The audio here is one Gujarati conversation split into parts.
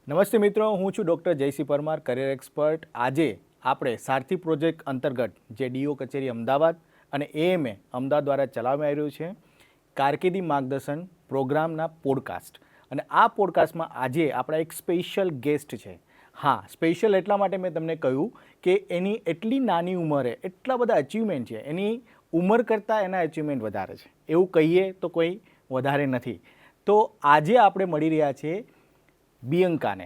નમસ્તે મિત્રો, હું છું doctor Jaysinh Parmar, career expert. આજે આપણે સારથી પ્રોજેક્ટ અંતર્ગત જે ડીઓ કચેરી અમદાવાદ અને એએમએ અમદાવાદ દ્વારા ચલાવવામાં આવી રહ્યું છે કારકિર્દી માર્ગદર્શન પ્રોગ્રામના પોડકાસ્ટ. અને આ પોડકાસ્ટમાં આજે આપણા એક સ્પેશિયલ ગેસ્ટ છે. હા, સ્પેશિયલ એટલા માટે મેં તમને કહ્યું કે એની એટલી નાની ઉંમરે એટલા બધા અચીવમેન્ટ છે, એની ઉંમર કરતાં એના અચીવમેન્ટ વધારે છે એવું કહીએ તો કોઈ વધારે નથી. તો આજે આપણે મળી રહ્યા છીએ બિયંકાને.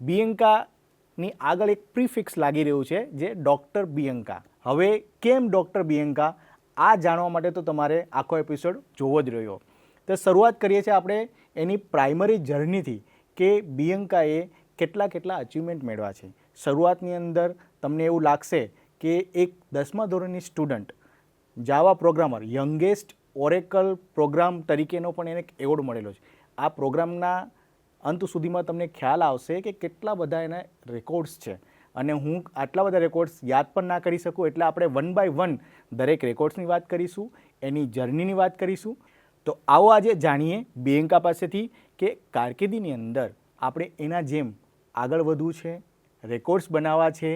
બિયંકાની આગળ એક પ્રીફિક્સ લાગી રહ્યું છે જે ડૉક્ટર બિયંકા. હવે કેમ ડૉક્ટર બિયંકા, આ જાણવા માટે તો તમારે આખો એપિસોડ જોવો જ રહ્યો. તો શરૂઆત કરીએ છીએ આપણે એની પ્રાઇમરી જર્નીથી કે બિયંકાએ કેટલા અચીવમેન્ટ મેળવ્યા છે. શરૂઆતની અંદર તમને એવું લાગશે કે એક 10મા ધોરણની સ્ટુડન્ટ જાવા પ્રોગ્રામર, યંગેસ્ટ ઓરેકલ પ્રોગ્રામ તરીકેનો પણ એને એવોર્ડ મળેલો છે. આ પ્રોગ્રામના અંત સુધીમાં તમને ખ્યાલ આવશે કે કેટલા બધા એના રેકોર્ડ્સ છે, અને હું આટલા બધા રેકોર્ડ્સ યાદ પણ ના કરી શકું, એટલે આપણે 1 બાય 1 દરેક રેકોર્ડ્સની વાત કરીશું, એની જર્નીની વાત કરીશું. તો આવો આજે જાણીએ બિયંકા પાસેથી કે કારકિર્દીની અંદર આપણે એના જેમ આગળ વધવું છે, રેકોર્ડ્સ બનાવવા છે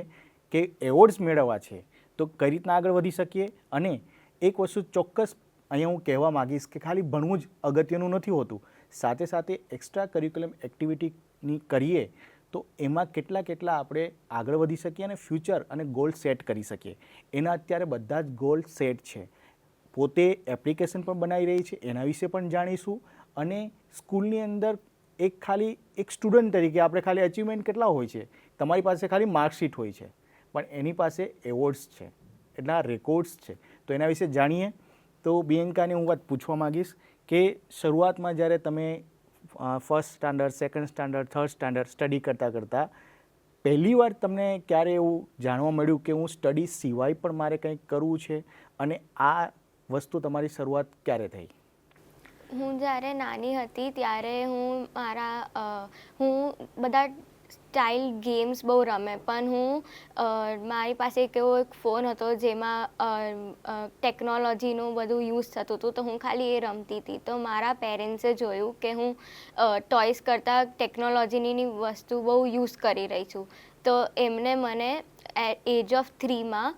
કે એવોર્ડ્સ મેળવવા છે, તો કઈ રીતના આગળ વધી શકીએ. અને એક વસ્તુ ચોક્કસ અહીંયા હું કહેવા માગીશ કે ખાલી ભણવું જ અગત્યનું નથી હોતું, સાથે સાથે એક્સ્ટ્રા કરિક્યુલમ એક્ટિવિટીની કરીએ તો એમાં કેટલા આપણે આગળ વધી શકીએ અને ફ્યુચર અને ગોલ સેટ કરી શકીએ. એના અત્યારે બધા જ ગોલ સેટ છે. પોતે એપ્લિકેશન પણ બનાવી રહી છે, એના વિશે પણ જાણીશું. અને સ્કૂલની અંદર એક સ્ટુડન્ટ તરીકે આપણે ખાલી અચીવમેન્ટ કેટલા હોય છે, તમારી પાસે ખાલી માર્કશીટ હોય છે, પણ એની પાસે એવોર્ડ્સ છે, એટલા રેકોર્ડ્સ છે. તો એના વિશે જાણીએ. તો બિયંકાને હું વાત પૂછવા માગીશ કે શરૂઆતમાં જ્યારે તમે first standard, second standard, third standard study કરતાં પહેલી વાર તમને ક્યારે એવું જાણવા મળ્યું કે હું સ્ટડી સિવાય પણ મારે કંઈક કરવું છે, અને આ વસ્તુ તમારી શરૂઆત ક્યારે થઈ? હું જ્યારે નાની હતી ત્યારે હું બધા ચાઇલ્ડ ગેમ્સ બહુ રમે, પણ મારી પાસે એક ફોન હતો જેમાં ટેકનોલોજીનું બધું યુઝ થતું હતું, તો હું ખાલી એ રમતી હતી. તો મારા પેરેન્ટ્સે જોયું કે હું ટોયસ કરતાં ટેકનોલોજીની વસ્તુ બહુ યુઝ કરી રહી છું, તો એમને મને એજ ઓફ 3માં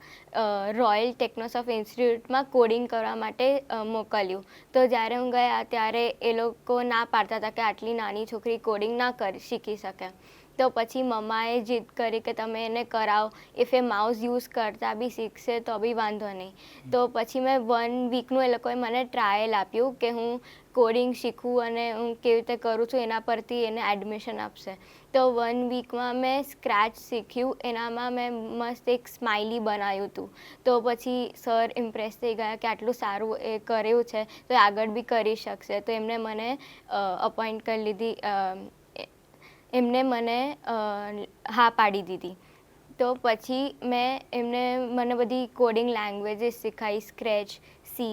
રોયલ ટેકનોસોફ્ટ ઇન્સ્ટિટ્યૂટમાં કોડિંગ કરવા માટે મોકલ્યું. તો જ્યારે હું ગયા ત્યારે એ લોકો ના પાડતા હતા કે આટલી નાની છોકરી કોડિંગ ના શીખી શકે. તો પછી મમ્માએ જીદ કરી કે તમે એને કરાવો, ઇફ એ માઉસ યુઝ કરતા બી શીખશે તો બી વાંધો નહીં. તો પછી મેં 1 વીકનું એ લોકોએ મને ટ્રાયલ આપ્યું કે હું કોડિંગ શીખું અને હું કેવી રીતે કરું છું, એના પરથી એને એડમિશન આપશે. તો 1 વીકમાં મેં સ્ક્રેચ શીખ્યું, એનામાં મેં મસ્ત એક સ્માઇલી બનાવ્યું હતું. તો પછી સર ઇમ્પ્રેસ થઈ ગયા કે આટલું સારું એ કર્યું છે તો આગળ બી કરી શકશે. તો એમણે મને અપોઇન્ટ કરી લીધી, એમને મને હા પાડી દીધી. તો પછી મને બધી કોડિંગ લેંગ્વેજીસ શીખાઈ, સ્ક્રેચ, C++,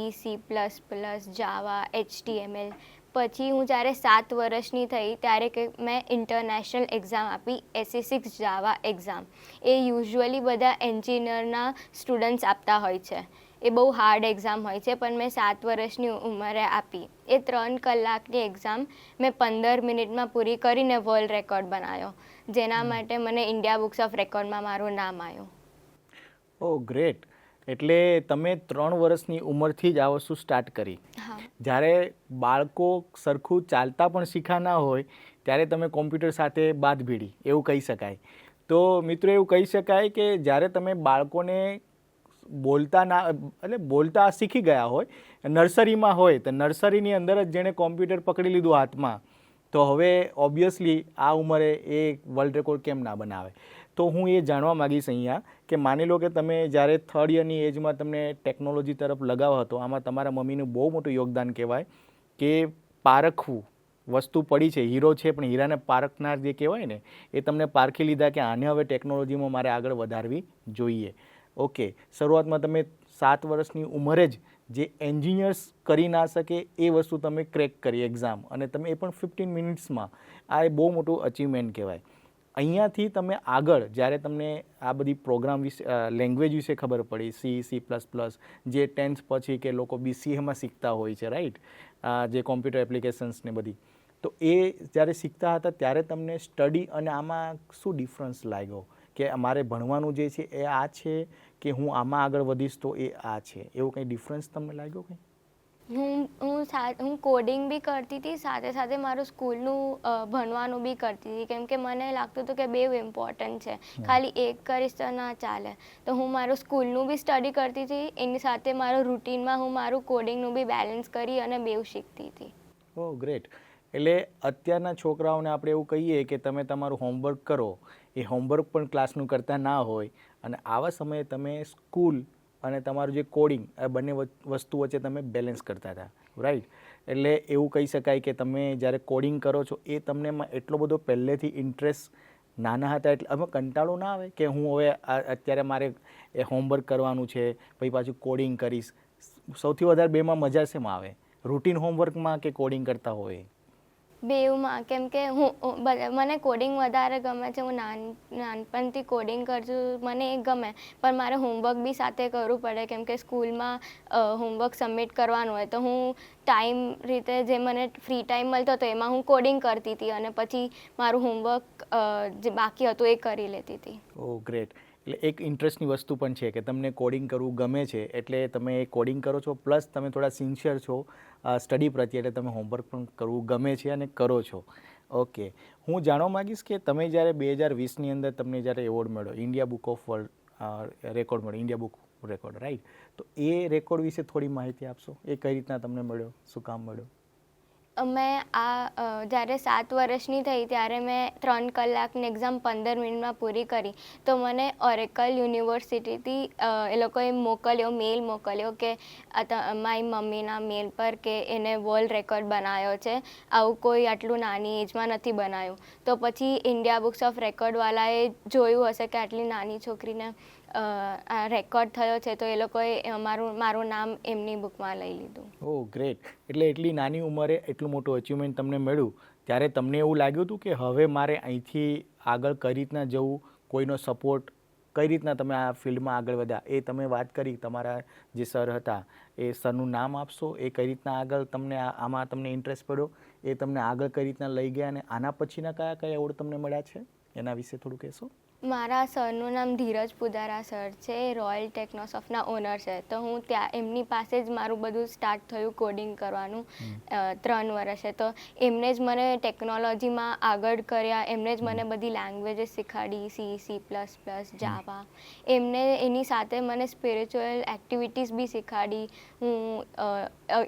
જાવા, HTML. પછી હું જ્યારે 7 વર્ષની થઈ ત્યારે મેં ઇન્ટરનેશનલ એક્ઝામ આપી, SE6 જાવા એક્ઝામ. એ યુઝ્યુઅલી બધા એન્જિનિયરના સ્ટુડન્ટ્સ આપતા હોય છે. એ બહુ હાર્ડ એક્ઝામ હોય છે, પણ મેં 7 વર્ષની ઉંમરે આપી. એ 3 કલાકની એક્ઝામ મેં 15 મિનિટમાં પૂરી કરીને વર્લ્ડ રેકોર્ડ બનાવ્યો, જેના માટે મને ઇન્ડિયા બુક્સ ઓફ રેકોર્ડમાં મારું નામ આવ્યું. ઓ ગ્રેટ. એટલે તમે 3 વર્ષની ઉંમરથી જ આ વસ્તુ સ્ટાર્ટ કરી. હા. જ્યારે બાળકો સરખું ચાલતા પણ શીખા ના હોય ત્યારે તમે કોમ્પ્યુટર સાથે બાદ ભીડી એવું કહી શકાય. તો મિત્રો એવું કહી શકાય કે જ્યારે તમે બાળકોને બોલતા શીખી ગયા હોય, નર્સરીમાં હોય, તો નર્સરીની અંદર જ જેણે કોમ્પ્યુટર પકડી લીધું હાથમાં, તો હવે ઓબ્વિયસલી આ ઉંમરે એ વર્લ્ડ રેકોર્ડ કેમ ના બનાવે. તો હું એ જાણવા માગીશ અહીંયા કે માની લો કે તમે જ્યારે 3rd યરની એજમાં તમને ટેકનોલોજી તરફ લગાવ હતો, આમાં તમારા મમ્મીનું બહુ મોટું યોગદાન કહેવાય કે પારખવું, વસ્તુ પડી છે, હીરો છે પણ હીરાને પારખનાર જે કહેવાય ને, એ તમને પારખી લીધા કે આને હવે ટેકનોલોજીમાં મારે આગળ વધારવી જોઈએ. ઓકે, શરૂઆતમાં તમે 7 વર્ષની ઉંમરે જ જે એન્જિનિયર્સ કરી ના શકે એ વસ્તુ તમે ક્રેક કરી એક્ઝામ, અને તમે એ પણ 15 મિનિટ્સમાં. આ એ બહુ મોટું અચીવમેન્ટ કહેવાય. અહીંયાથી તમે આગળ જ્યારે તમને આ બધી પ્રોગ્રામ વિશે, લેંગ્વેજ વિશે ખબર પડી, C++, જે 10th પછી કે લોકો BCAમાં શીખતા હોય છે, રાઈટ, જે કોમ્પ્યુટર એપ્લિકેશન્સ ને બધી, તો એ જ્યારે શીખતા હતા ત્યારે તમને સ્ટડી અને આમાં શું ડિફરન્સ લાગ્યો કે અમારે ભણવાનું જે છે એ આ છે કે હું આમાં આગળ વધીશ તો એ આ છે, એવો કંઈ ડિફરન્સ તમને લાગ્યો કંઈ? હું કોડિંગ બી કરતી હતી, સાથે સાથે મારું સ્કૂલનું ભણવાનું બી કરતી હતી, કેમ કે મને લાગતું હતું કે બેવ ઇમ્પોર્ટન્ટ છે, ખાલી એક કરીશ તો ના ચાલે. તો હું મારું સ્કૂલનું બી સ્ટડી કરતી હતી, એની સાથે મારું રૂટીનમાં હું મારું કોડિંગનું બી બેલેન્સ કરી અને બેવ શીખતી હતી. ઓહ ગ્રેટ. એટલે અત્યારના છોકરાઓને આપણે એવું કહીએ કે તમે તમારું હોમવર્ક કરો, એ હોમવર્ક પણ ક્લાસનું કરતા ના હોય અને આવા સમયે તમે સ્કૂલ અને તમારું જે કોડિંગ આ બંને વસ્તુ વચ્ચે તમે બેલેન્સ કરતા હતા, રાઈટ? એટલે એવું કહી શકાય કે તમે જ્યારે કોડિંગ કરો છો એ તમને એટલો બધો પહેલેથી ઇન્ટરેસ્ટ નાના હતા એટલે અમે કંટાળો ના આવે કે હું હવે અત્યારે મારે એ હોમવર્ક કરવાનું છે પછી પાછું કોડિંગ કરીશ? સૌથી વધારે બેમાં મજા શેમાં આવે, રૂટીન હોમવર્કમાં કે કોડિંગ કરતા હોય? બેવમાં, કેમ કે મને કોડિંગ વધારે ગમે છે. હું નાનપણથી કોડિંગ કરું છું, મને એ ગમે, પણ મારે હોમવર્ક બી સાથે કરવું પડે, કેમ કે સ્કૂલમાં હોમવર્ક સબમિટ કરવાનું હોય તો હું ટાઈમ રીતે જે મને ફ્રી ટાઈમ મળતો હતો એમાં હું કોડિંગ કરતી હતી અને પછી મારું હોમવર્ક જે બાકી હતું એ કરી લેતી હતી. ઓહ ગ્રેટ. એટલે એક ઇન્ટરેસ્ટની વસ્તુ પણ છે કે તમને કોડિંગ કરવું ગમે છે એટલે તમે કોડિંગ કરો છો, પ્લસ તમે થોડા સિન્સિયર છો સ્ટડી પ્રત્યે એટલે તમે હોમવર્ક પણ કરવું ગમે છે અને કરો છો. ઓકે, હું જાણવા માગીશ કે તમે જ્યારે 2020ની અંદર તમને જ્યારે એવોર્ડ મળ્યો, India book of world record મળ્યો, ઇન્ડિયા બુક રેકોર્ડ, રાઈટ? તો એ રેકોર્ડ વિશે થોડી માહિતી આપશો? એ કઈ રીતના તમને મળ્યો, શું કામ મળ્યો? મેં જ્યારે 7 વર્ષની થઈ ત્યારે મેં 3 કલાકની એક્ઝામ 15 મિનિટમાં પૂરી કરી. તો મને ઓરેકલ યુનિવર્સિટીથી એ લોકોએ મેલ મોકલ્યો કે મારી મમ્મીના મેલ પર કે એને વર્લ્ડ રેકોર્ડ બનાવ્યો છે, આવું કોઈ આટલું નાની એજમાં નથી બનાવ્યું. તો પછી ઇન્ડિયા બુક્સ ઓફ રેકોર્ડવાળાએ જોયું હશે કે આટલી નાની છોકરીને આ રેકોર્ડ થયો છે, તો એ લોકોએ મારું નામ એમની બુકમાં લઈ લીધું. ઓહ ગ્રેટ. એટલે એટલી નાની ઉંમરે એટલું મોટું અચીવમેન્ટ તમને મળ્યું ત્યારે તમને એવું લાગ્યું હતું કે હવે મારે અહીંથી આગળ કઈ રીતના જવું, કોઈનો સપોર્ટ, કઈ રીતના તમે આ ફિલ્ડમાં આગળ વધ્યા? એ તમે વાત કરી, તમારા જે સર હતા એ સરનું નામ આપશો? એ કઈ રીતના આગળ તમને આમાં તમને ઇન્ટરેસ્ટ પડ્યો, એ તમને આગળ કઈ રીતના લઈ ગયા અને આના પછીના કયા કયા એવોર્ડ તમને મળ્યા છે એના વિશે થોડું કહેશો? મારા સરનું નામ ધીરજ પુજારા સર છે, રોયલ ટેકનોસોફ્ટના ઓનર છે. તો હું ત્યાં એમની પાસે જ મારું બધું સ્ટાર્ટ થયું કોડિંગ કરવાનું 3 વર્ષે. તો એમને જ મને ટેકનોલોજીમાં આગળ કર્યા, એમને જ મને બધી લેંગ્વેજીસ શીખવાડી, C++, જાવા. એમને એની સાથે મને સ્પિરિચ્યુઅલ એક્ટિવિટીઝ બી શીખવાડી. હું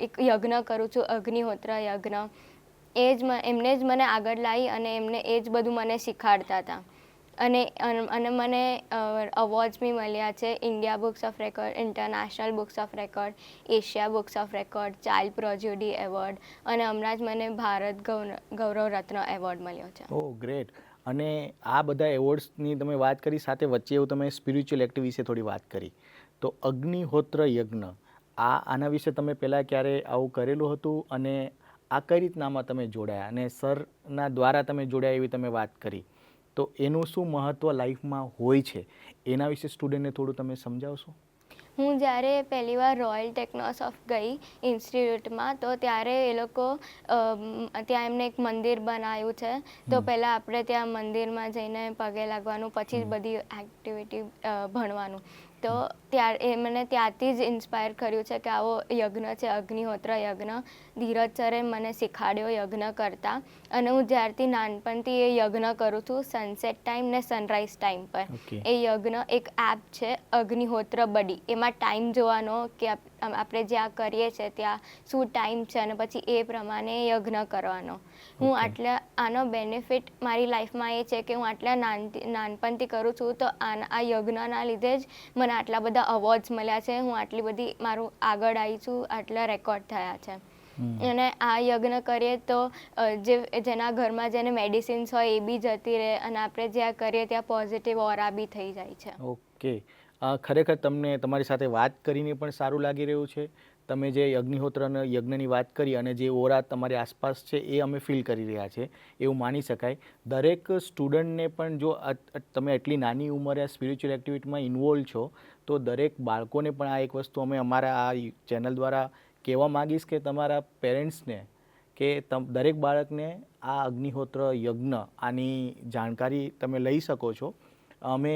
એક યજ્ઞ કરું છું, અગ્નિહોત્ર યજ્ઞ. એમને જ મને આગળ લાવી અને એમને એ જ બધું મને શીખવાડતા હતા. અને મને અવોર્ડ્સ બી મળ્યા છે, India books of record, international books of record, Asia books of record, child prodigy award અને હમણાં જ મને ભારત ગૌરવ રત્ન એવોર્ડ મળ્યો છે. ઓહ ગ્રેટ. અને આ બધા એવોર્ડ્સની તમે વાત કરી, સાથે વચ્ચે એવું તમે સ્પિરિચ્યુઅલ એક્ટિવિટી વિશે થોડી વાત કરી. તો અગ્નિહોત્ર યજ્ઞ, આના વિશે તમે પહેલાં ક્યારે આવું કરેલું હતું અને આ કઈ રીતનામાં તમે જોડાયા અને સરના દ્વારા તમે જોડાયા એવી તમે વાત કરી, તો એનું શું મહત્ત્વ લાઈફમાં હોય છે એના વિશે સ્ટુડન્ટને થોડું તમે સમજાવશો? હું જ્યારે પહેલી વાર રોયલ ટેકનોસોફ્ટ ગઈ ઇન્સ્ટિટ્યૂટમાં, તો ત્યારે એ લોકો ત્યાં એમને એક મંદિર બનાવ્યું છે. તો પહેલાં આપણે ત્યાં મંદિરમાં જઈને પગે લાગવાનું, પછી જ બધી એક્ટિવિટી ભણવાનું. તો મને ત્યારથી જ ઇન્સ્પાયર કર્યું છે કે આવો યજ્ઞ છે, અગ્નિહોત્ર યજ્ઞ. ધીરજ સરે મને શીખવાડ્યો યજ્ઞ કરતા, અને હું જ્યારથી નાનપણથી એ યજ્ઞ કરું છું, સનસેટ ટાઈમ ને સનરાઈઝ ટાઈમ પર. એ યજ્ઞ એક એપ છે, અગ્નિહોત્ર બડી. એમાં ટાઈમ જોવાનો કે આપણે જ્યાં કરીએ છીએ ત્યાં શું ટાઈમ છે અને પછી એ પ્રમાણે યજ્ઞ કરવાનો. આનો બેનિફિટ મારી લાઈફમાં એ છે કે હું આટલા નાનપણથી કરું છું, તો આ યજ્ઞના લીધે જ મને આટલા બધા અવોર્ડ્સ મળ્યા છે, હું આટલી બધી મારું આગળ આવી છું, આટલા રેકોર્ડ થયા છે. અને આ યજ્ઞ કરીએ તો જેના ઘરમાં જેને મેડિસિન્સ હોય એ બી જતી રહે અને આપણે જ્યાં કરીએ ત્યાં પોઝિટિવ ઓરા બી થઈ જાય છે. ઓકે. ખરેખર તમને તમારી સાથે વાત કરીને પણ સારું લાગી રહ્યું છે. તમે જે અગ્નિહોત્ર અને યજ્ઞની વાત કરી અને જે ઓરા તમારી આસપાસ છે એ અમે ફીલ કરી રહ્યા છે, એવું માની શકાય. દરેક સ્ટુડન્ટને પણ જો તમે એટલી નાની ઉંમરે આ સ્પિરિચ્યુઅલ એક્ટિવિટીમાં ઇન્વોલ્વ છો, તો દરેક બાળકોને પણ આ એક વસ્તુ અમે અમારા આ ચેનલ દ્વારા કહેવા માગીશ કે તમારા પેરેન્ટ્સને કે દરેક બાળકને આ અગ્નિહોત્ર યજ્ઞ આની જાણકારી તમે લઈ શકો છો. અમે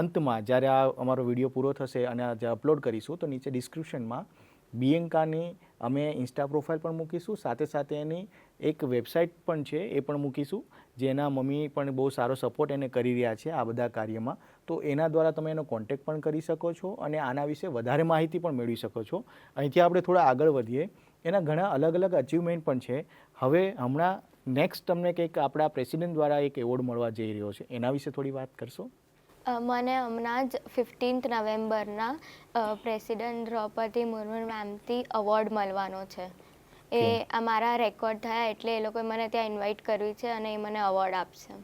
અંતમાં જ્યારે આ અમારો વિડીયો પૂરો થશે અને જે અપલોડ કરીશું તો નીચે ડિસ્ક્રિપ્શનમાં બિયંકાની અમે ઇન્સ્ટા પ્રોફાઇલ પણ મૂકીશું, સાથે સાથે એની એક વેબસાઇટ પણ છે એ પણ મૂકીશું, જેના મમ્મી પણ બહુ સારો સપોર્ટ એને કરી રહ્યા છે આ બધા કાર્યમાં. તો એના દ્વારા તમે એનો કોન્ટેક્ટ પણ કરી શકો છો અને આના વિશે વધારે માહિતી પણ મેળવી શકો છો. અહીંથી આપણે થોડા આગળ વધીએ. એના ઘણા અલગ અલગ અચીવમેન્ટ પણ છે. હવે હમણાં નેક્સ્ટ તમને કંઈક આપણા પ્રેસિડેન્ટ દ્વારા એક એવોર્ડ મળવા જઈ રહ્યો છે, એના વિશે થોડી વાત કરશો? મને હમણાં જ 15 નવેમ્બરના પ્રેસિડેન્ટ દ્રૌપદી મુર્મુ મેમથી અવોર્ડ મળવાનો છે. એ અમારા રેકોર્ડ થયા એટલે એ લોકોએ મને ત્યાં ઇન્વાઇટ કરવી છે અને એ મને અવોર્ડ આપશે.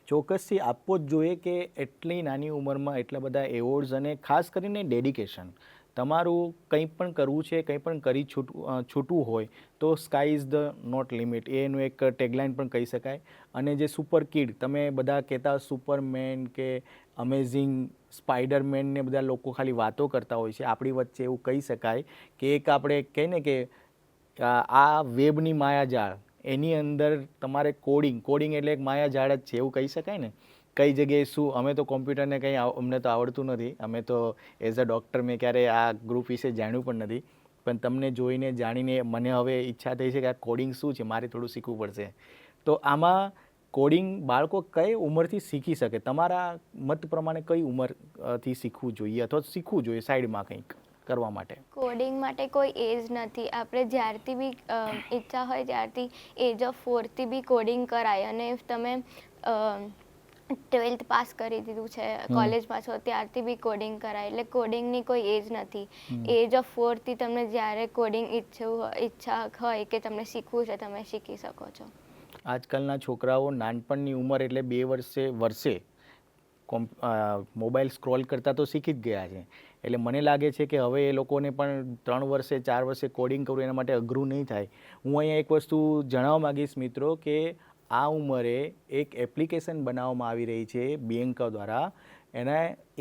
ચોક્કસથી આપવો જ જોઈએ કે એટલી નાની ઉંમરમાં એટલા બધા એવોર્ડ્સ અને ખાસ કરીને ડેડિકેશન. તમારું કંઈ પણ કરવું છે, કંઈ પણ કરી છૂટવું હોય તો sky is the not limit, એનું એક ટેગલાઇન પણ કહી શકાય. અને જે સુપર કિડ તમે બધા કહેતા સુપરમેન કે અમેઝિંગ સ્પાઈડરમેન ને બધા લોકો ખાલી વાતો કરતા હોય છે, આપણી વચ્ચે એવું કહી શકાય કે એક આપણે કહીએ ને કે આ વેબની માયાજાળ, એની અંદર તમારે કોડિંગ એટલે એક માયાજાળ જ છે એવું કહી શકાય ને. કઈ જગ્યાએ શું, અમે તો કોમ્પ્યુટરને કંઈ અમને તો આવડતું નથી, અમે તો એઝ અ ડૉક્ટર મેં ક્યારે આ ગ્રુપ વિશે જાણ્યું પણ નથી, પણ તમને જોઈને જાણીને મને હવે ઈચ્છા થઈ છે કે આ કોડિંગ શું છે, મારે થોડું શીખવું પડશે. તો આમાં કોડિંગ બાળકો કઈ ઉંમરથી શીખી શકે? તમારા મત પ્રમાણે કઈ ઉંમરથી શીખવું જોઈએ અથવા શીખવું જોઈએ સાઈડમાં કંઈક કરવા માટે? કોડિંગ માટે કોઈ એજ નથી. આપણે જ્યારથી બી ઈચ્છા હોય ત્યારથી એજ ઓફ 4થી બી કોડિંગ કરાય. અને તમે 12th પાસ કરી દીધું છે, કોલેજમાં છો ત્યારથી બી કોડિંગ કરાય. એટલે કોડિંગની કોઈ એજ નથી. એજ ઓફ 4થી તમને જ્યારે કોડિંગ ઈચ્છા હોય કે તમને શીખવું છે તમે શીખી શકો છો. આજકાલના છોકરાઓ નાનપણની ઉંમર એટલે 2 વર્ષે મોબાઈલ સ્ક્રોલ કરતા તો શીખી જ ગયા છે. એટલે મને લાગે છે કે હવે એ લોકોને પણ 3 વર્ષે 4 વર્ષે કોડિંગ કરવું એના માટે અઘરું નહીં થાય. હું અહીંયા એક વસ્તુ જણાવવા માગીશ મિત્રો કે આ ઉંમરે એક એપ્લિકેશન બનાવવામાં આવી રહી છે બિયંકા દ્વારા.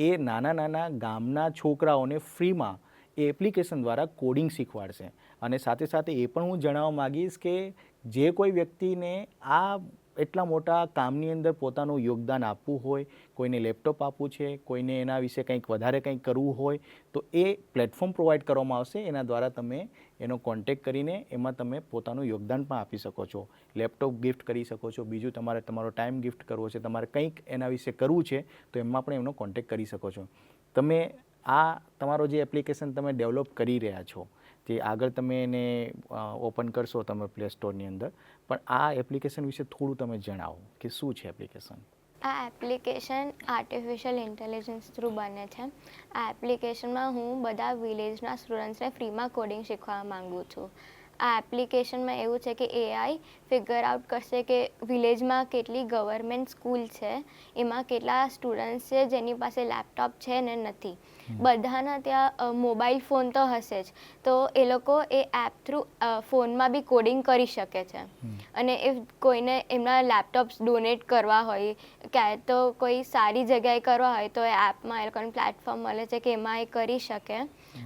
એ નાના ગામના છોકરાઓને ફ્રીમાં એ એપ્લિકેશન દ્વારા કોડિંગ શીખવાડશે. અને સાથે સાથે એ પણ હું જણાવવા માગીશ કે જે કોઈ વ્યક્તિને આ એટલા મોટા કામની અંદર પોતાનું યોગદાન આપવું હોય, કોઈને લેપટોપ આપવું છે, કોઈને એના વિશે કંઈક વધારે કંઈક કરવું હોય, તો એ પ્લેટફોર્મ પ્રોવાઈડ કરવામાં આવશે. એના દ્વારા તમે એનો કોન્ટેક્ટ કરીને એમાં તમે પોતાનું યોગદાન પણ આપી શકો છો. લેપટોપ ગિફ્ટ કરી શકો છો, બીજું તમારો ટાઈમ ગિફ્ટ કરવો છે, તમારે કંઈક એના વિશે કરવું છે તો એમાં પણ એમનો કોન્ટેક્ટ કરી શકો છો. તમે આ તમારો જે એપ્લિકેશન તમે ડેવલપ કરી રહ્યા છો, જે આગળ તમે એને ઓપન કરશો તમે પ્લે સ્ટોરની અંદર, પણ આ એપ્લિકેશન વિશે થોડું તમે જણાવો કે શું છે એપ્લિકેશન? આ એપ્લિકેશન આર્ટિફિશિયલ ઇન્ટેલિજન્સ થ્રુ બને છે. આ એપ્લિકેશનમાં હું બધા વિલેજના સ્ટુડન્ટ્સને ફ્રીમાં કોડિંગ શીખવા માંગુ છું. આ એપ્લિકેશનમાં એવું છે કે એઆઈ ફિગર આઉટ કરશે કે વિલેજમાં કેટલી ગવર્મેન્ટ સ્કૂલ છે, એમાં કેટલા સ્ટુડન્ટ્સ છે જેની પાસે લેપટોપ છે ને નથી. બધાના ત્યાં મોબાઈલ ફોન તો હશે જ, તો એ લોકો એ એપ થ્રુ ફોનમાં બી કોડિંગ કરી શકે છે. અને if કોઈને એમના લેપટોપ્સ ડોનેટ કરવા હોય કે તો કોઈ સારી જગ્યાએ કરવા હોય તો એ એપમાં એ લોકોને પ્લેટફોર્મ મળે છે કે એમાં એ કરી શકે.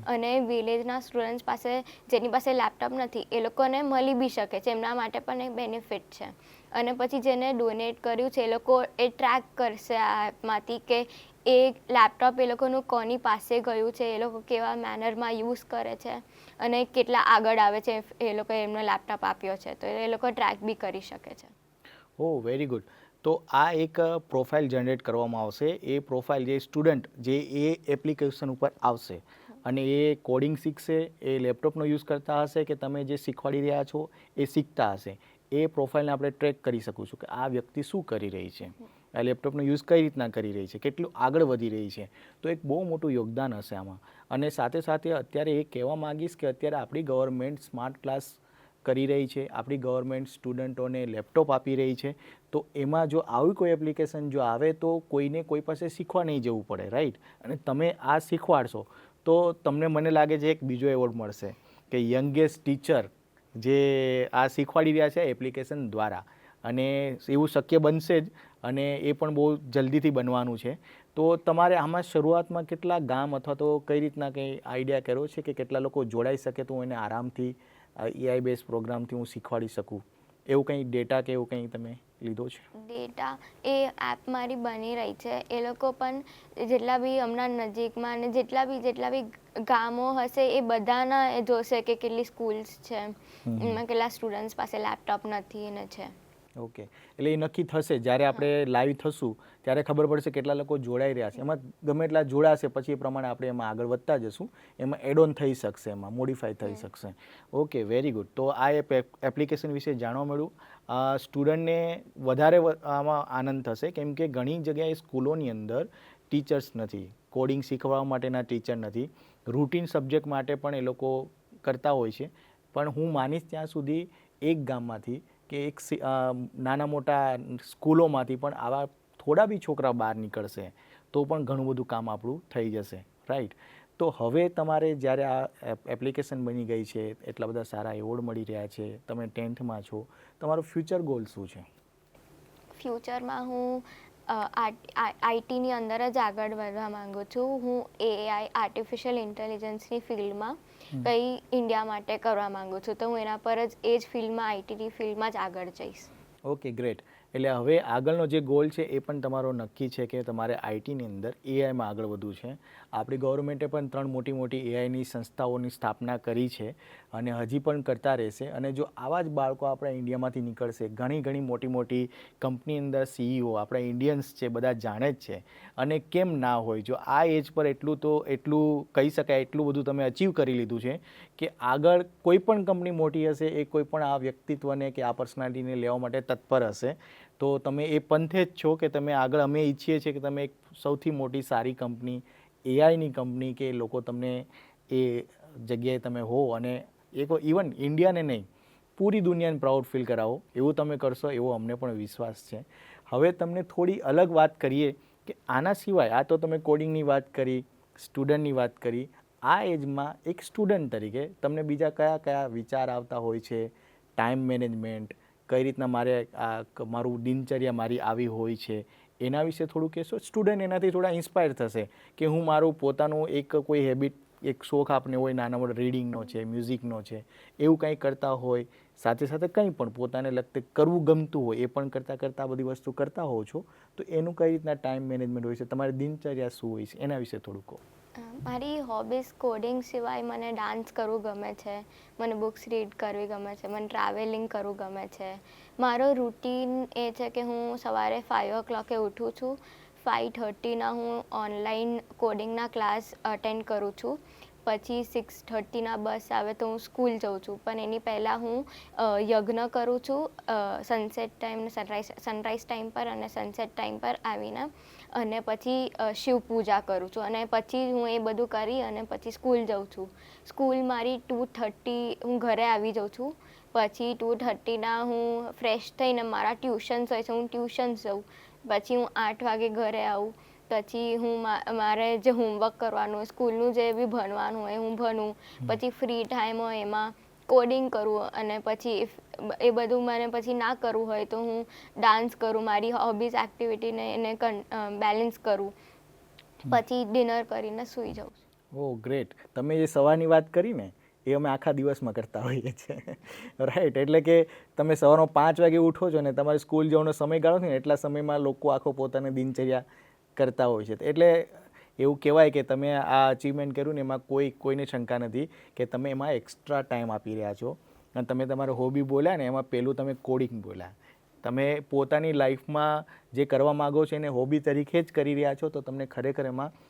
અને વિલેજના સ્ટુડન્ટ્સ પાસે જેની પાસે લેપટોપ નથી એ લોકોને મળી બી શકે છે, એમના માટે પણ એક બેનિફિટ છે. અને પછી જેને ડોનેટ કર્યું છે એ લોકો એ ટ્રેક કરશે આ એપમાંથી કે એ લેપટોપ એ લોકોનું કોની પાસે ગયું છે, એ લોકો કેવા મેનરમાં યુઝ કરે છે અને કેટલા આગળ આવે છે એ લોકોએ એમનો લેપટોપ આપ્યો છે, તો એ લોકો ટ્રેક બી કરી શકે છે. ઓહ, વેરી ગુડ. તો આ એક પ્રોફાઇલ જનરેટ કરવામાં આવશે. એ પ્રોફાઇલ જે સ્ટુડન્ટ જે એ એપ્લિકેશન ઉપર આવશે અને એ કોડિંગ શીખશે, એ લેપટોપનો યુઝ કરતા હશે કે તમે જે શીખવાડી રહ્યા છો એ શીખતા હશે, એ પ્રોફાઇલને આપણે ટ્રેક કરી શકીશું કે આ વ્યક્તિ શું કરી રહી છે, આ લેપટોપનો યુઝ કઈ રીતના કરી રહી છે, કેટલું આગળ વધી રહી છે. તો એક બહુ મોટું યોગદાન હશે આમાં. અને સાથે સાથે અત્યારે એ કહેવા માગીશ કે અત્યારે આપણી ગવર્મેન્ટ સ્માર્ટ ક્લાસ કરી રહી છે, આપણી ગવર્મેન્ટ સ્ટુડન્ટોને લેપટોપ આપી રહી છે. તો એમાં જો આવી કોઈ એપ્લિકેશન જો આવે તો કોઈને કોઈ પાસે શીખવા નહીં જવું પડે, રાઈટ? અને તમે આ શીખવાડશો તો તમને મને લાગે છે એક બીજો એવોર્ડ મળશે કે યંગેસ્ટ ટીચર જે આ શીખવાડી રહ્યા છે એપ્લિકેશન દ્વારા. અને એવું શક્ય બનશે જ અને એ પણ બહુ જલ્દીથી બનવાનું છે. તો તમારે આમાં શરૂઆતમાં કેટલા ગામ અથવા તો કઈ રીતના કંઈ આઈડિયા કર્યો છે કે કેટલા લોકો જોડાઈ શકે તો એને આરામથી એઆઈ બેઝ પ્રોગ્રામથી હું શીખવાડી શકું, એવું કંઈ ડેટા કે એવું કંઈ તમે લીધો છે? ડેટા એ એપ મારી બની રહી છે. એ લોકો પણ જેટલા બી હમણાં નજીકમાં અને જેટલા બી ગામો હશે એ બધાના એ જોશે કે કેટલી સ્કૂલ્સ છે, એમાં કેટલા સ્ટુડન્ટ્સ પાસે લેપટોપ નથી ને છે. ઓકે, એટલે એ નક્કી થશે જ્યારે આપણે લાઈવ થશું ત્યારે ખબર પડશે કેટલા લોકો જોડાઈ રહ્યા છે. એમાં ગમે એટલા જોડાશે પછી એ પ્રમાણે આપણે એમાં આગળ વધતા જશું, એમાં એડ ઓન થઈ શકશે, એમાં મોડિફાઈ થઈ શકશે. Okay, very good. તો આ એપ્લિકેશન વિશે જાણવા મળ્યું. સ્ટુડન્ટને વધારે આમાં આનંદ થશે કેમ કે ઘણી જગ્યાએ સ્કૂલોની અંદર ટીચર્સ નથી, કોડિંગ શીખવા માટેના ટીચર નથી, રૂટીન સબ્જેક્ટ માટે પણ એ લોકો કરતા હોય છે. પણ હું માનીશ ત્યાં સુધી એક ગામમાંથી કે એક નાના મોટા સ્કૂલોમાંથી પણ આવા થોડા બી છોકરા બહાર નીકળશે તો પણ ઘણું બધું કામ આપણું થઈ જશે, રાઈટ? તો હવે તમારે જ્યારે આ એપ્લિકેશન બની ગઈ છે, એટલા બધા સારા એવોર્ડ મળી રહ્યા છે, તમે 10th છો, તમારો ફ્યુચર ગોલ શું છે? ફ્યુચરમાં હું આઈટીની અંદર જ આગળ વધવા માંગુ છું. હું એઆઈ આર્ટિફિશિયલ ઇન્ટેલિજન્સની ફિલ્ડમાં કંઈ ઇન્ડિયા માટે કરવા માંગુ છું, તો હું એના પર જ એ જ ફિલ્ડમાં આઈટીની ફિલ્ડમાં જ આગળ જઈશ. Okay, great. એટલે હવે આગળનો જે ગોલ છે એ પણ તમારો નક્કી છે કે તમારે આઈટીની અંદર એઆઈમાં આગળ વધવું છે. આપણી ગવર્મેન્ટે પણ 3 મોટી મોટી એઆઈની સંસ્થાઓની સ્થાપના કરી છે અને હજી પણ કરતા રહેશે. અને જો આવા જ બાળકો આપણા ઇન્ડિયામાંથી નીકળશે, ઘણી મોટી મોટી કંપની અંદર સીઈઓ આપણા ઇન્ડિયન્સ છે, બધા જાણે જ છે. અને કેમ ના હોય, જો આ એજ પર એટલું કહી શકાય, એટલું બધું તમે અચીવ કરી લીધું છે કે આગળ કોઈ પણ કંપની મોટી હશે એ કોઈ પણ આ વ્યક્તિત્વને કે આ પર્સનાલિટીને લેવા માટે તત્પર હશે. તો તમે એ પંથે જ છો કે તમે આગળ, અમે ઈચ્છીએ છીએ કે તમે એક સૌથી મોટી સારી કંપની, એઆઈની કંપની, કે લોકો તમને એ જગ્યાએ તમે હો અને ઇવન ઇન્ડિયાને નહીં પૂરી દુનિયાને પ્રાઉડ ફીલ કરાવો, એવું તમે કરશો એવો અમને પણ વિશ્વાસ છે. હવે તમને થોડી અલગ વાત કરીએ કે આના સિવાય, આ તો તમે કોડિંગની વાત કરી, સ્ટુડન્ટની વાત કરી, આ એજમાં એક સ્ટુડન્ટ તરીકે તમને બીજા કયા કયા વિચાર આવતા હોય છે? ટાઈમ મેનેજમેન્ટ કઈ રીતના મારું દિનચર્યા મારી આવી હોય છે, એના વિશે થોડું કહેશો? સ્ટુડન્ટ એનાથી થોડા ઇન્સ્પાયર થશે કે હું મારું પોતાનું એક કોઈ હેબિટ, એક શોખ આપને હોય નાના મોટા, રીડિંગનો છે, મ્યુઝિકનો છે, એવું કંઈ કરતા હોય, સાથે સાથે કંઈ પણ પોતાને લગતે કરવું ગમતું હોય એ પણ કરતાં બધી વસ્તુ કરતા હોવ છો, તો એનું કઈ રીતના ટાઈમ મેનેજમેન્ટ હોય છે, તમારી દિનચર્યા શું હોય છે, એના વિશે થોડું કહો. મારી હોબીઝ કોડિંગ સિવાય મને ડાન્સ કરવું ગમે છે, મને બુક્સ રીડ કરવી ગમે છે, મને ટ્રાવેલિંગ કરવું ગમે છે. મારો રૂટીન એ છે કે હું સવારે 5 o'clock ઉઠું છું. 5:30ના હું ઓનલાઈન કોડિંગના ક્લાસ અટેન્ડ કરું છું. પછી 6:30ના બસ આવે તો હું સ્કૂલ જાઉં છું. પણ એની પહેલાં હું યજ્ઞ કરું છું સનસેટ ટાઈમ, સનરાઈઝ ટાઈમ પર અને સનસેટ ટાઈમ પર આવીને, અને પછી શિવ પૂજા કરું છું. અને પછી હું એ બધું કરી અને પછી સ્કૂલ જાઉં છું. સ્કૂલ મારી 2:30 હું ઘરે આવી જાઉં છું. પછી 2:30ના હું ફ્રેશ થઈને મારા ટ્યુશન્સ હોય છે, હું ટ્યુશન્સ જાઉં. પછી હું 8 વાગે ઘરે આવું. પછી હું મારે જે હોમવર્ક કરવાનું હોય, સ્કૂલનું જે બી ભણવાનું હોય હું ભણું. પછી ફ્રી ટાઈમ હોય એમાં કોડિંગ કરું. અને પછી એ બધું મને પછી ના કરવું હોય તો હું ડાન્સ કરું, મારી હોબીઝ એક્ટિવિટીને એને બેલેન્સ કરું. પછી ડિનર કરીને સૂઈ જાઉં. ઓહ, ગ્રેટ. તમે જે સવારની વાત કરી ને એ અમે આખા દિવસમાં કરતા હોઈએ છીએ, રાઈટ? એટલે કે તમે સવારમાં 5 વાગે ઉઠો છો ને તમારે સ્કૂલ જવાનો સમયગાળો છે ને એટલા સમયમાં લોકો આખો પોતાની દિનચર્યા કરતા હોય છે. એટલે એવું કહેવાય કે તમે આ અચીવમેન્ટ કર્યું ને એમાં કોઈને શંકા નથી કે તમે એમાં એક્સ્ટ્રા ટાઈમ આપી રહ્યા છો. અને તમે તમારો હોબી બોલ્યા ને એમાં પહેલું તમે કોડિંગ બોલ્યા. તમે પોતાની લાઈફમાં જે કરવા માગો છો એને હોબી તરીકે જ કરી રહ્યા છો, તો તમને ખરેખર એમાં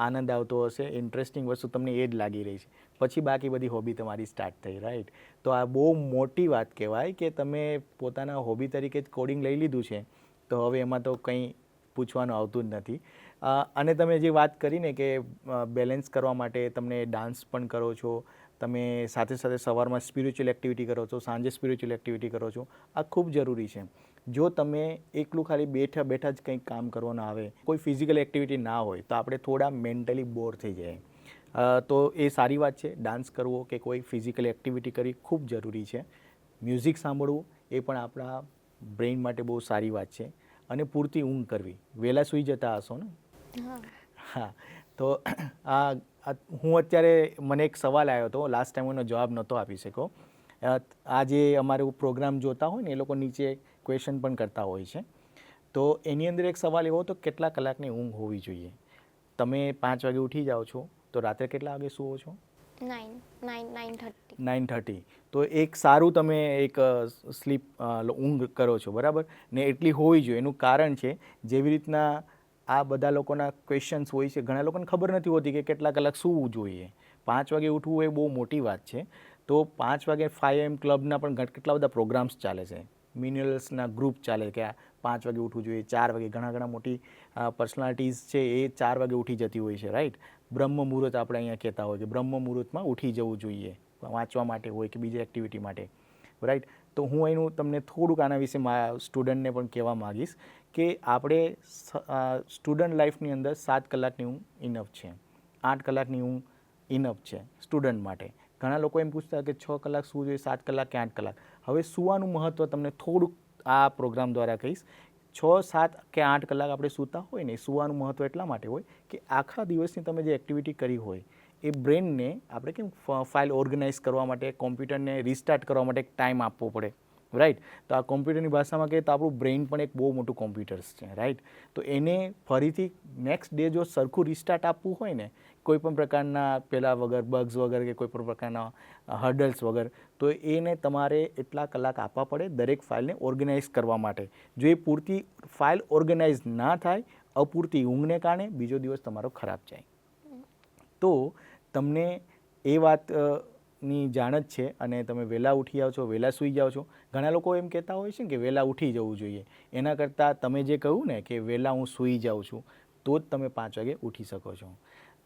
આનંદ આવતો હશે, ઇન્ટરેસ્ટિંગ વસ્તુ તમને એ જ લાગી રહી છે. પછી બાકી બધી હોબી તમારી સ્ટાર્ટ થઈ, રાઈટ? તો આ બહુ મોટી વાત કહેવાય કે તમે પોતાના હોબી તરીકે જ કોડિંગ લઈ લીધું છે, તો હવે એમાં તો કંઈ પૂછવાનું આવતું જ નથી. અને તમે જે વાત કરી ને કે બેલેન્સ કરવા માટે તમને ડાન્સ પણ કરો છો, તમે સાથે સાથે સવારમાં સ્પિરિચ્યુઅલ એક્ટિવિટી કરો છો, સાંજે સ્પિરિચ્યુઅલ એક્ટિવિટી કરો છો, આ ખૂબ જરૂરી છે. જો તમે એકલું ખાલી બેઠા બેઠા જ કંઈક કામ કરવાનું આવે, કોઈ ફિઝિકલ એક્ટિવિટી ના હોય, તો આપણે થોડા મેન્ટલી બોર થઈ જાય. તો એ સારી વાત છે. ડાન્સ કરવો કે કોઈ ફિઝિકલ એક્ટિવિટી કરવી ખૂબ જરૂરી છે. મ્યુઝિક સાંભળવું એ પણ આપણા બ્રેઇન માટે બહુ સારી વાત છે. અને પૂરતી ઊંઘ કરવી. વહેલા સૂઈ જતા હશો ને? હા. તો હું અત્યારે, મને એક સવાલ આવ્યો હતો, લાસ્ટ ટાઈમ એનો જવાબ નહોતો આપી શક્યો આ જે અમારો પ્રોગ્રામ જોતા હોય ને એ લોકો નીચે ક્વેશ્ચન પણ કરતા હોય છે. તો એની અંદર એક સવાલ એવો હતો, કેટલા કલાકની ઊંઘ હોવી જોઈએ? તમે 5 વાગે ઉઠી જાઓ છો તો રાત્રે કેટલા વાગે સૂવો છો? 9:30. 9:30. તો એક સારું તમે એક સ્લીપ ઊંઘ કરો છો, બરાબર ને? એટલી હોવી જોઈએ. એનું કારણ છે, જેવી રીતના આ બધા લોકોના ક્વેશ્ચન્સ હોય છે, ઘણા લોકોને ખબર નથી હોતી કે કેટલા કલાક સૂવું જોઈએ. 5 વાગે ઉઠવું એ બહુ મોટી વાત છે. તો 5 વાગે 5 AM ક્લબના પણ કેટલા બધા પ્રોગ્રામ્સ ચાલે છે, મિનિયલ્સના ગ્રુપ ચાલે કે આ 5 વાગે ઉઠવું જોઈએ, 4 વાગે. ઘણા મોટી પર્સનાલિટીઝ છે એ 4 વાગે ઉઠી જતી હોય છે, રાઈટ? બ્રહ્મ મુહૂર્ત આપણે અહીંયા કહેતા હોય કે બ્રહ્મ મુહૂર્તમાં ઉઠી જવું જોઈએ, વાંચવા માટે હોય કે બીજી એક્ટિવિટી માટે, રાઈટ? તો હું એનું તમને થોડુંક આના વિશે સ્ટુડન્ટને પણ કહેવા માગીશ કે આપણે સ્ટુડન્ટ લાઈફની અંદર 7 કલાકની ઊંઘ ઇનફ છે, 8 કલાકની ઊંઘ ઇનફ છે સ્ટુડન્ટ માટે. ઘણા લોકો એમ પૂછતા કે 6 કલાક સૂવું જોઈએ, 7 કલાક કે 8 કલાક. હવે સૂવાનું મહત્ત્વ તમને થોડુંક આ પ્રોગ્રામ દ્વારા કહીશ. 6, 7 કે 8 કલાક આપણે સૂતા હોય ને, સૂવાનું મહત્ત્વ એટલા માટે હોય કે આખા દિવસની તમે જે એક્ટિવિટી કરી હોય એ બ્રેનને આપણે કેમ ફાઇલ ઓર્ગેનાઇઝ કરવા માટે, કોમ્પ્યુટરને રિસ્ટાર્ટ કરવા માટે એક ટાઈમ આપવો પડે, રાઈટ? તો આ કોમ્પ્યુટરની ભાષામાં કહીએ તો આપણું બ્રેઇન પણ એક બહુ મોટું કોમ્પ્યુટર્સ છે, રાઈટ? તો એને ફરીથી નેક્સ્ટ ડે જો સરખું રિસ્ટાર્ટ આપવું હોય ને, કોઈ પણ પ્રકારના પેલા વગર, બગ્સ વગર કે કોઈ પણ પ્રકારના હર્ડલ્સ વગર, તો એને તમારે એટલા કલાક આપવા પડે દરેક ફાઇલને ઓર્ગેનાઇઝ કરવા માટે. જો એ પૂરતી ફાઇલ ઓર્ગેનાઇઝ ના થાય, અપૂરતી ઊંઘને કારણે બીજો દિવસ તમારો ખરાબ જાય. તો તમને એ વાતની જાણ જ છે અને તમે વહેલા ઉઠી જાઓ છો, વહેલા સૂઈ જાઓ છો. ઘણા લોકો એમ કહેતા હોય છે કે વહેલા ઉઠી જવું જોઈએ. એના કરતાં તમે જે કહ્યું ને કે વહેલા હું સૂઈ જાઉં છું, તો જ તમે 5 વાગે ઉઠી શકો છો.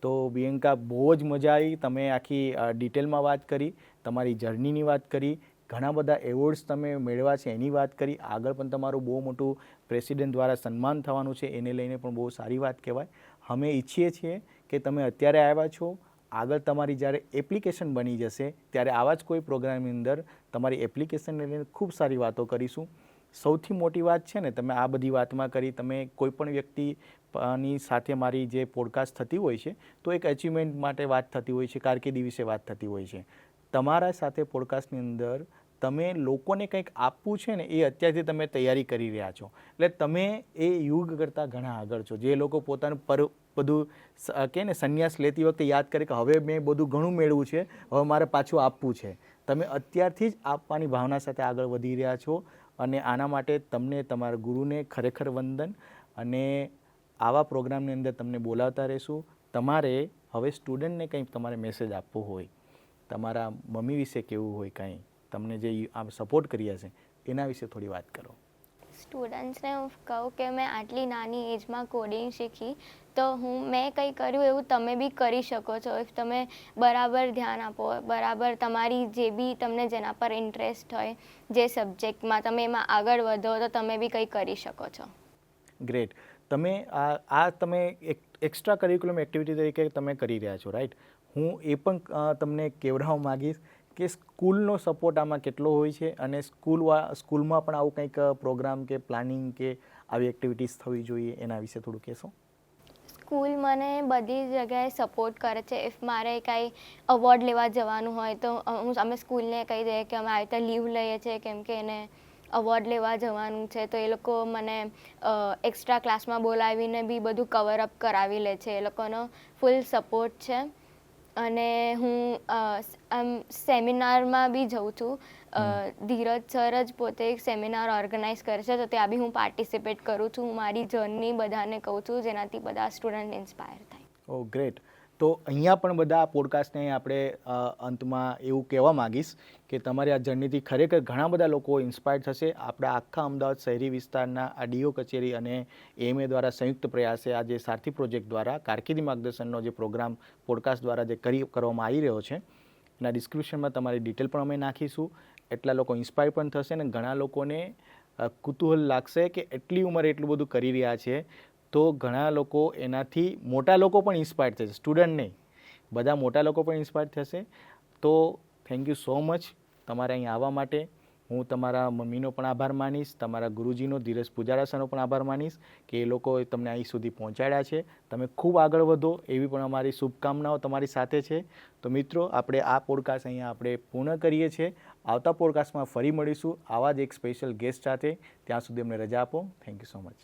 તો પ્રિયંકા, બહુ જ મજા આવી. તમે આખી ડિટેલમાં વાત કરી, તમારી જર્નીની વાત કરી, ઘણા બધા એવોર્ડ્સ તમે મેળવ્યા છે એની વાત કરી. આગળ પણ તમારું બહુ મોટું પ્રેસિડેન્ટ દ્વારા સન્માન થવાનું છે, એને લઈને પણ બહુ સારી વાત કહેવાય. અમે ઈચ્છીએ છીએ કે તમે અત્યારે આવ્યા છો, આગળ તમારી જ્યારે એપ્લિકેશન બની જશે ત્યારે આવા જ કોઈ પ્રોગ્રામની અંદર તમારી એપ્લિકેશનને લઈને ખૂબ સારી વાતો કરીશું. સૌથી મોટી વાત છે ને, તમે આ બધી વાતમાં કરી, તમે કોઈ પણ વ્યક્તિની સાથે મારી જે પોડકાસ્ટ થતી હોય છે તો એક અચીવમેન્ટ માટે વાત થતી હોય છે, કારકિર્દી વિશે વાત થતી હોય છે. તમારા સાથે પોડકાસ્ટની અંદર તમે લોકોને કંઈક આપવું છે ને, એ અત્યારથી તમે તૈયારી કરી રહ્યા છો. એટલે તમે એ યુગ કરતાં ઘણા આગળ છો. જે લોકો પોતાનું બધું કહે ને, સંન્યાસ લેતી વખતે યાદ કરે કે હવે મેં બધું ઘણું મેળવ્યું છે, હવે મારે પાછું આપવું છે. તમે અત્યારથી જ આપવાની ભાવના સાથે આગળ વધી રહ્યા છો અને આના માટે તમને, તમારા ગુરુને ખરેખર વંદન. અને આવા પ્રોગ્રામની અંદર તમને બોલાવતા રહેશું. તમારે હવે સ્ટુડન્ટને કંઈક તમારે મેસેજ આપવો હોય, તમારા મમ્મી વિશે કહેવું હોય, કંઈ તમને જે આ સપોર્ટ કર્યા છે એના વિશે થોડી વાત કરો. સ્ટુડન્ટ્સને હું કહું કે મેં આટલી નાની એજમાં કોડિંગ શીખી, તો મેં કંઈ કર્યું એવું તમે બી કરી શકો છો. ઇફ તમે બરાબર ધ્યાન આપો, બરાબર તમારી જે બી તમને જેના પર ઇન્ટરેસ્ટ હોય, જે સબ્જેક્ટમાં તમે એમાં આગળ વધો, તો તમે બી કંઈ કરી શકો છો. ગ્રેટ. તમે તમે એક એક્સ્ટ્રા કરિક્યુલમ એક્ટિવિટી તરીકે તમે કરી રહ્યા છો, રાઈટ? હું એ પણ તમને કહેવડાવવા માગીશ કે સ્કૂલનો સપોર્ટ આમાં કેટલો હોય છે અને સ્કૂલમાં પણ આવું કંઈક પ્રોગ્રામ કે પ્લાનિંગ કે આવી એક્ટિવિટીઝ થવી જોઈએ, એના વિશે થોડું કહેશો? સ્કૂલ મને બધી જગ્યાએ સપોર્ટ કરે છે. ઇફ મારે કાંઈ અવોર્ડ લેવા જવાનું હોય તો અમે સ્કૂલને કહી દઈએ કે અમે આવી રીતે લીવ લઈએ છીએ કેમ કે એને અવોર્ડ લેવા જવાનું છે, તો એ લોકો મને એક્સ્ટ્રા ક્લાસમાં બોલાવીને બી બધું કવર અપ કરાવી લે છે. એ લોકોનો ફૂલ સપોર્ટ છે. અને હું આમ સેમિનારમાં બી જઉં છું. ધીરજ સર જ પોતે એક સેમિનાર ઓર્ગેનાઇઝ કરે છે, તો ત્યાં બી હું પાર્ટિસિપેટ કરું છું. હું મારી જર્ની બધાને કહું છું, જેનાથી બધા સ્ટુડન્ટ ઇન્સ્પાયર થાય. ઓ ગ્રેટ. તો અહીંયા પણ બધા પોડકાસ્ટને આપણે અંતમાં એવું કહેવા માગીશ કે તમારી આ જર્નીથી ખરેખર ઘણા બધા લોકો ઇન્સ્પાયર થશે. આપણા આખા અમદાવાદ શહેરી વિસ્તારના આ ડીઓ કચેરી અને એએમએ દ્વારા સંયુક્ત પ્રયાસે આ જે સારથી પ્રોજેક્ટ દ્વારા કારકિર્દી માર્ગદર્શનનો જે પ્રોગ્રામ પોડકાસ્ટ દ્વારા જે કરવામાં આવી રહ્યો છે, એના ડિસ્ક્રિપ્શનમાં તમારી ડિટેલ પણ અમે નાખીશું. એટલા લોકો ઇન્સ્પાયર પણ થશે અને ઘણા લોકોને કુતૂહલ લાગશે કે એટલી ઉંમરે એટલું બધું કરી રહ્યા છે, તો ઘણા લોકો એનાથી, મોટા લોકો પણ ઇન્સ્પાયર થશે, સ્ટુડન્ટ નહીં, બધા મોટા લોકો પણ ઇન્સ્પાયર થશે. તો થેન્ક યુ સો મચ તમારે અહીં આવવા માટે. હું તમારા મમ્મીનો પણ આભાર માનીશ, તમારા ગુરુજીનો ધીરજ પુજારા સરનો પણ આભાર માનીશ કે એ લોકોએ તમને અહીં સુધી પહોંચાડ્યા છે. તમે ખૂબ આગળ વધો એવી પણ અમારી શુભકામનાઓ તમારી સાથે છે. તો મિત્રો, આપણે આ પોડકાસ્ટ અહીંયા આપણે પૂર્ણ કરીએ છીએ. આવતા પોડકાસ્ટમાં ફરી મળીશું આવા જ એક સ્પેશિયલ ગેસ્ટ સાથે. ત્યાં સુધી અમને રજા આપો. Thank you so much.